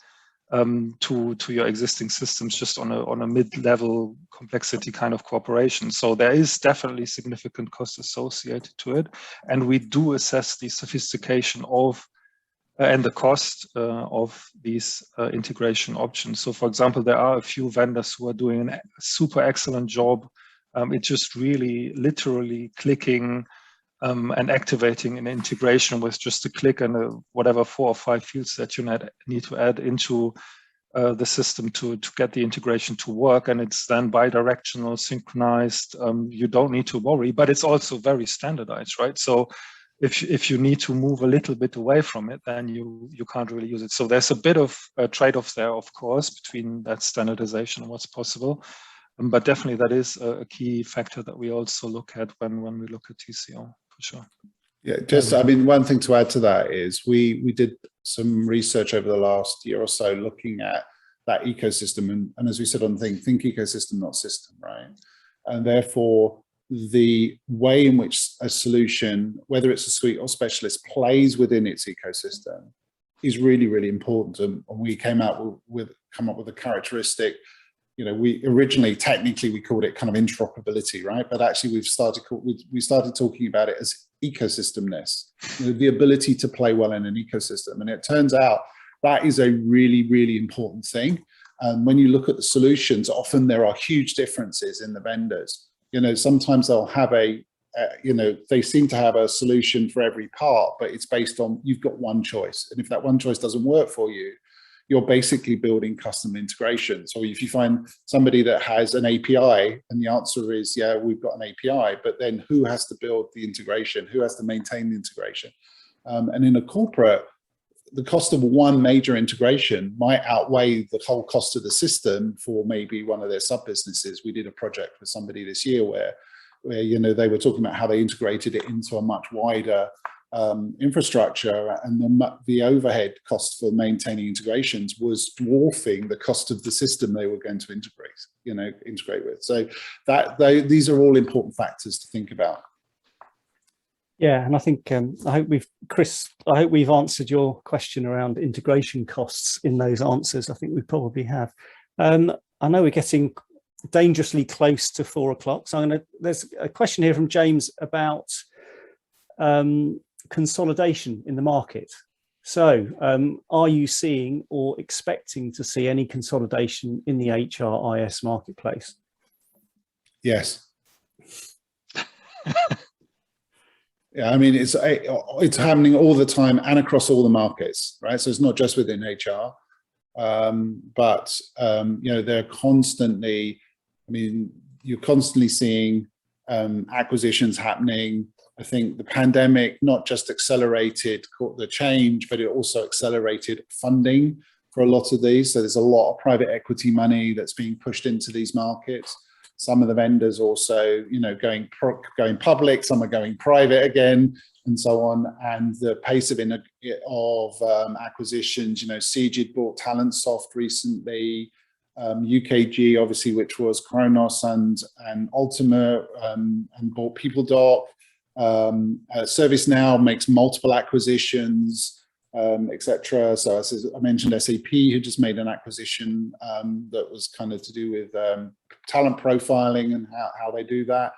B: to your existing systems, just on a mid-level complexity kind of cooperation. So there is definitely significant cost associated to it, and we do assess the sophistication of and the cost of these integration options. So for example, there are a few vendors who are doing a super excellent job. It's just really literally clicking and activating an integration with just a click and whatever 4 or 5 fields that you need to add into the system to get the integration to work. And it's then bi-directional, synchronized. You don't need to worry, but it's also very standardized, right? So if you need to move a little bit away from it, then you can't really use it. So there's a bit of trade-offs there, of course, between that standardization and what's possible. But definitely that is a key factor that we also look at when we look at TCO, for sure.
C: Yeah, just, I mean, one thing to add to that is we did some research over the last year or so looking at that ecosystem. And as we said on the thing, think ecosystem, not system, right? And therefore, the way in which a solution, whether it's a suite or specialist, plays within its ecosystem is really, really important. And we come up with a characteristic. You know, we originally, technically, we called it kind of interoperability, right? But actually, we started talking about it as ecosystemness, you know, the ability to play well in an ecosystem. And it turns out that is a really, really important thing. And when you look at the solutions, often there are huge differences in the vendors. You know, sometimes they'll have they seem to have a solution for every part, but it's based on, you've got one choice. And if that one choice doesn't work for you, you're basically building custom integrations. So if you find somebody that has an API and the answer is, yeah, we've got an API, but then who has to build the integration? Who has to maintain the integration? And in a corporate, the cost of one major integration might outweigh the whole cost of the system for maybe one of their sub-businesses. We did a project with somebody this year where you know, they were talking about how they integrated it into a much wider infrastructure, and the overhead cost for maintaining integrations was dwarfing the cost of the system they were going to integrate with. So these are all important factors to think about.
A: Yeah, and I think I hope we've answered your question around integration costs in those answers. I think we probably have. I know we're getting dangerously close to 4 o'clock, so there's a question here from James about consolidation in the market. So are you seeing or expecting to see any consolidation in the HRIS marketplace?
C: Yes. Yeah, I mean, it's happening all the time and across all the markets, right? So it's not just within HR, but you know, they're constantly, I mean, you're constantly seeing acquisitions happening. I think the pandemic not just accelerated the change, but it also accelerated funding for a lot of these. So there's a lot of private equity money that's being pushed into these markets. Some of the vendors also, you know, going public, some are going private again, and so on. And the pace of acquisitions, you know, Cegid bought Talentsoft recently, UKG, obviously, which was Kronos and Ultima, and bought PeopleDoc. ServiceNow makes multiple acquisitions, etc. So as I mentioned, SAP, who just made an acquisition that was kind of to do with talent profiling and how they do that.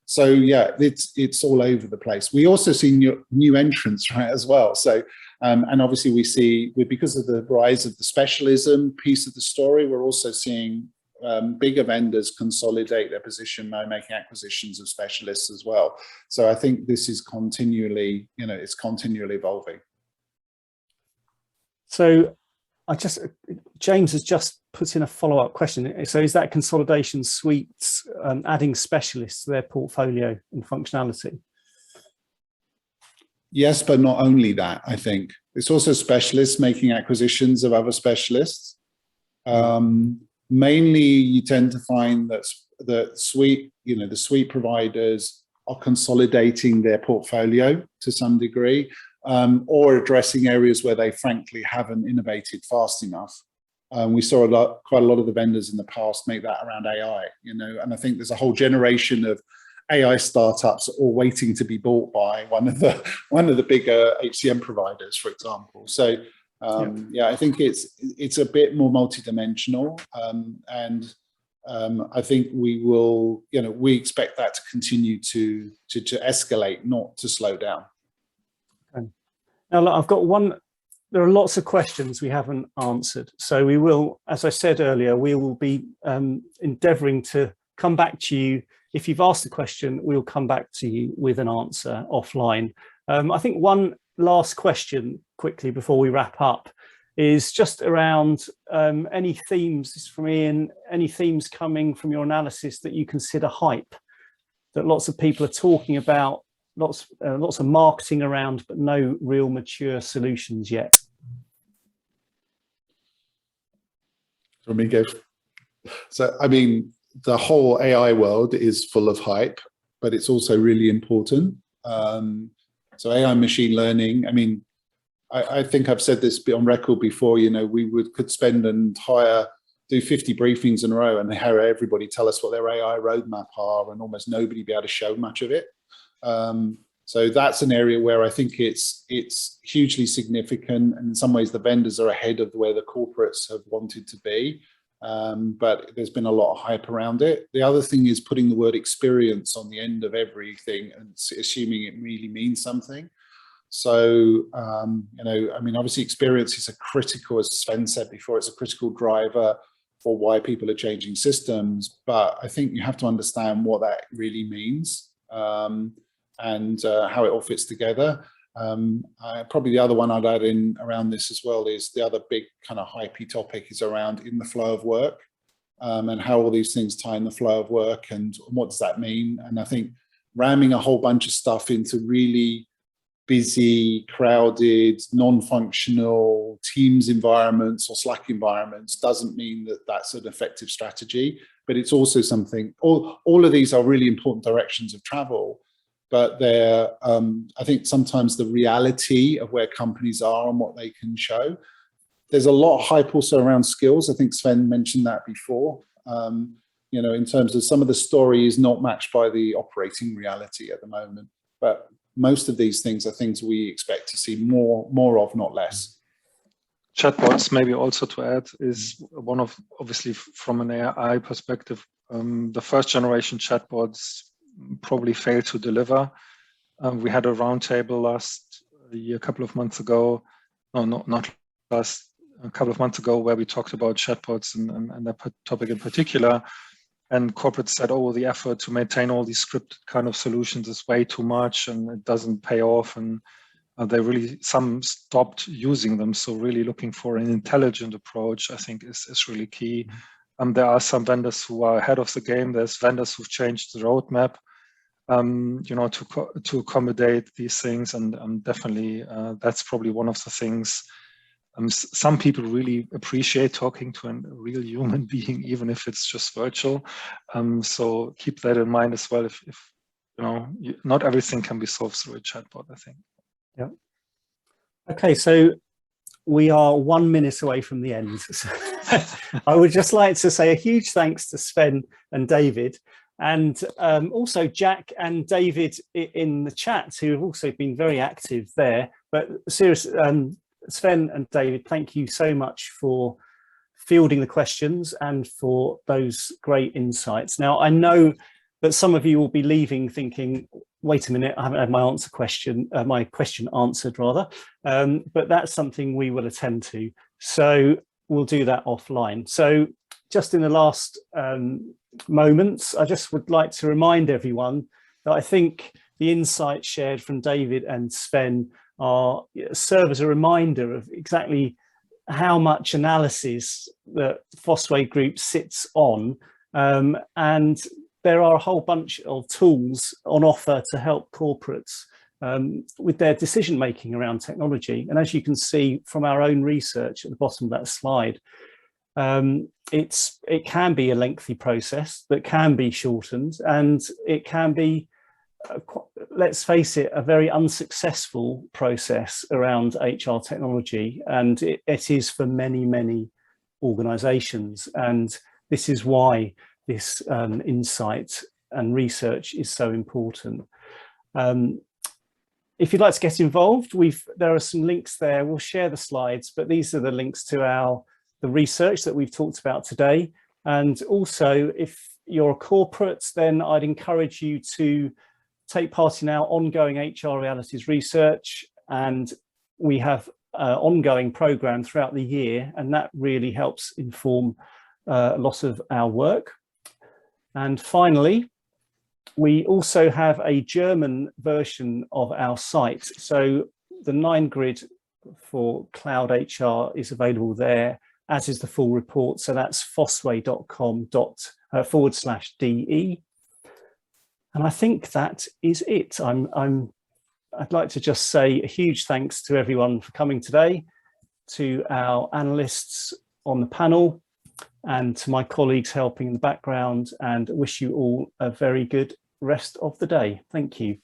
C: So yeah, it's all over the place. We also see new entrants, right, as well. So and obviously we see, because of the rise of the specialism piece of the story, we're also seeing bigger vendors consolidate their position by making acquisitions of specialists as well. So I think this is continually, you know, it's continually evolving.
A: So James has just put in a follow-up question. So is that consolidation suites adding specialists to their portfolio and functionality?
C: Yes, but not only that, I think. It's also specialists making acquisitions of other specialists. Mainly, you tend to find that the suite providers are consolidating their portfolio to some degree, or addressing areas where they frankly haven't innovated fast enough. We saw quite a lot of the vendors in the past make that around AI, you know, and I think there's a whole generation of AI startups all waiting to be bought by one of the bigger HCM providers, for example. So yeah, I think it's a bit more multidimensional, and I think we will, you know, we expect that to continue to escalate, not to slow down.
A: Okay. Now, look, I've got one there are lots of questions we haven't answered. So we will, as I said earlier, we will be endeavouring to come back to you. If you've asked a question, we'll come back to you with an answer offline. I think one last question quickly before we wrap up is just around any themes. This is from Ian. Any themes coming from your analysis that you consider hype, that lots of people are talking about, lots of marketing around, but no real mature solutions yet?
C: Let me go. So, I mean, the whole AI world is full of hype, but it's also really important. So AI and machine learning, I mean, I think I've said this on record before, you know, we could spend and do 50 briefings in a row and have everybody tell us what their AI roadmap are, and almost nobody be able to show much of it. So that's an area where I think it's hugely significant, and in some ways the vendors are ahead of where the corporates have wanted to be. But there's been a lot of hype around it. The other thing is putting the word experience on the end of everything and assuming it really means something. So, you know, I mean, obviously experience is a critical, as Sven said before, it's a critical driver for why people are changing systems. But I think you have to understand what that really means and how it all fits together. Probably the other one I'd add in around this as well is the other big kind of hypey topic is around in the flow of work and how all these things tie in the flow of work and what does that mean. And I think ramming a whole bunch of stuff into really busy, crowded, non-functional Teams environments or Slack environments doesn't mean that that's an effective strategy, but it's also something, all of these are really important directions of travel, but they're, I think sometimes the reality of where companies are and what they can show. There's a lot of hype also around skills. I think Sven mentioned that before. You know, in terms of some of the story is not matched by the operating reality at the moment, but most of these things are things we expect to see more of, not less.
B: Chatbots, maybe also to add, is one of, obviously from an AI perspective, the first generation chatbots probably failed to deliver. We had a roundtable last year, a couple of months ago, not last, a couple of months ago, where we talked about chatbots and that topic in particular. And corporates said, oh, the effort to maintain all these scripted kind of solutions is way too much and it doesn't pay off. And some stopped using them. So really looking for an intelligent approach, I think is really key. There are some vendors who are ahead of the game. There's vendors who've changed the roadmap, you know, to accommodate these things. And definitely that's probably one of the things. Some people really appreciate talking to a real human being, even if it's just virtual. So keep that in mind as well. If you know, not everything can be solved through a chatbot, I think.
A: Yeah. Okay, so we are 1 minute away from the end. So I would just like to say a huge thanks to Sven and David, and also Jack and David in the chat, who have also been very active there. But seriously, Sven and David, thank you so much for fielding the questions and for those great insights. Now, I know that some of you will be leaving thinking, wait a minute, I haven't had my question answered rather, but that's something we will attend to. So we'll do that offline. So just in the last moments, I just would like to remind everyone that I think the insights shared from David and Sven serve as a reminder of exactly how much analysis that Fosway Group sits on, and there are a whole bunch of tools on offer to help corporates with their decision making around technology. And as you can see from our own research at the bottom of that slide, it can be a lengthy process that can be shortened, and it can be, let's face it, a very unsuccessful process around HR technology, and it is for many organizations. And this is why this insight and research is so important. If you'd like to get involved, there are some links there. We'll share the slides, but these are the links to the research that we've talked about today. And also, if you're a corporate, then I'd encourage you to take part in our ongoing HR realities research. And we have ongoing program throughout the year, and that really helps inform a lot of our work. And finally, we also have a German version of our site. So the 9-grid for Cloud HR is available there, as is the full report. So that's fosway.com/DE. And I think that is it. I'd like to just say a huge thanks to everyone for coming today, to our analysts on the panel, and to my colleagues helping in the background, and wish you all a very good rest of the day. Thank you.